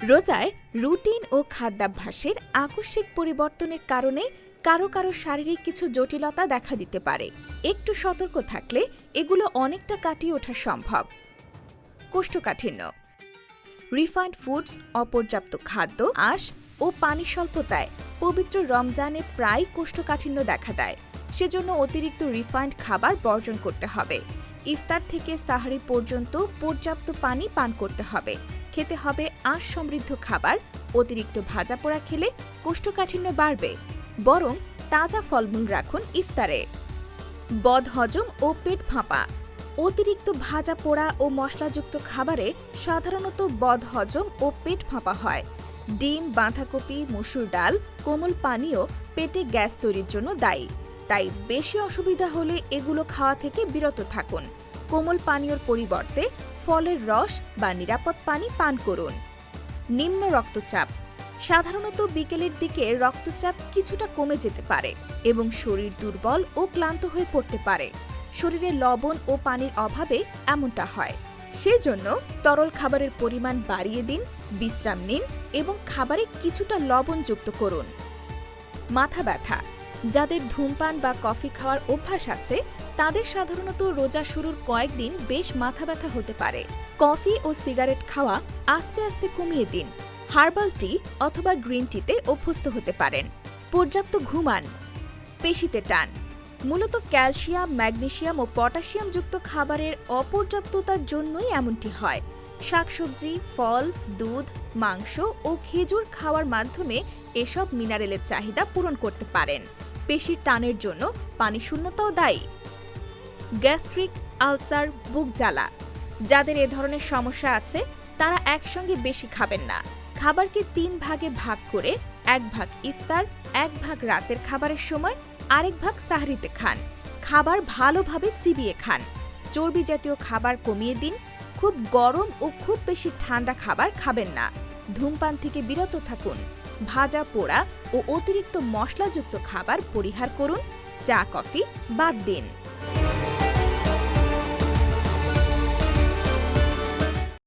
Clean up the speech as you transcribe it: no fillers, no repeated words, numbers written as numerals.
রোজায় রুটিন ও খাদ্যাভ্যাসের আকস্মিক পরিবর্তনের কারণে কারো কারো শারীরিক কিছু জটিলতা দেখা দিতে পারে। একটু সতর্ক থাকলে এগুলো অনেকটা কাটিয়ে ওঠা সম্ভব। কোষ্ঠকাঠিন্য, রিফাইন্ড ফুডস, অপর্যাপ্ত খাদ্য, আঁশ ও পানি স্বল্পতায় পবিত্র রমজানে প্রায় কোষ্ঠকাঠিন্য দেখা দেয়। সেজন্য অতিরিক্ত রিফাইন্ড খাবার বর্জন করতে হবে। ইফতার থেকে সাহারি পর্যন্ত পর্যাপ্ত পানি পান করতে হবে। খেতে হবে আঁশ সমৃদ্ধ খাবার। অতিরিক্ত ভাজা পোড়া খেলে কোষ্ঠকাঠিন্য বাড়বে। বরং তাজা ফলমূল রাখুন ইফতারে। বদহজম ও পেট ফাঁপা, অতিরিক্ত ভাজা পোড়া ও মশলাযুক্ত খাবারে সাধারণত বদহজম ও পেট ফাঁপা হয়। ডিম, বাঁধাকপি, মসুর ডাল, কোমল পানীয় পেটে গ্যাস তৈরির জন্য দায়ী। তাই বেশি অসুবিধা হলে এগুলো খাওয়া থেকে বিরত থাকুন। কোমল পানীয়র পরিবর্তে ফলের রস বা নিরাপদ পানি পান করুন। নিম্ন রক্তচাপ, সাধারণত বিকেলের দিকে রক্তচাপ কিছুটা কমে যেতে পারে এবং শরীর দুর্বল ও ক্লান্ত হয়ে পড়তে পারে। শরীরে লবণ ও পানির অভাবে এমনটা হয়। সেজন্য তরল খাবারের পরিমাণ বাড়িয়ে দিন, বিশ্রাম নিন এবং খাবারে কিছুটা লবণ যুক্ত করুন। মাথা ব্যথা, যাদের ধূমপান বা কফি খাওয়ার অভ্যাস আছে তাদের সাধারণত রোজা শুরুর কয়েকদিন বেশ মাথা ব্যথা হতে পারে। কফি ও সিগারেট খাওয়া আস্তে আস্তে কমিয়ে দিন। হার্বাল টি অথবা গ্রিন টিতে অভ্যস্ত হতে পারেন। পর্যাপ্ত ঘুমান। পেশিতে টান, মূলত ক্যালসিয়াম, ম্যাগনেসিয়াম ও পটাশিয়াম যুক্ত খাবারের অপর্যাপ্ততার জন্যই এমনটি হয়। শাকসবজি, ফল, দুধ, মাংস ও খেজুর খাওয়ার মাধ্যমে এসব মিনারেলের চাহিদা পূরণ করতে পারেন। পেশির টানের জন্য পানি শূন্যতাও দায়ী। গ্যাস্ট্রিক, আলসার, বুক জ্বালা, যাদের এ ধরনের সমস্যা আছে তারা একসঙ্গে বেশি খাবেন না। খাবারকে 3 ভাগে ভাগ করে 1 ভাগ ইফতার, 1 ভাগ রাতের খাবারের সময়, আরেক ভাগ সাহরিতে খান। খাবার ভালোভাবে চিবিয়ে খান। চর্বি জাতীয় খাবার কমিয়ে দিন। খুব গরম ও খুব বেশি ঠান্ডা খাবার খাবেন না। ধূমপান থেকে বিরত থাকুন। ভাজা পোড়া ও অতিরিক্ত মশলাযুক্ত খাবার পরিহার করুন। চা, কফি বাদ দিন।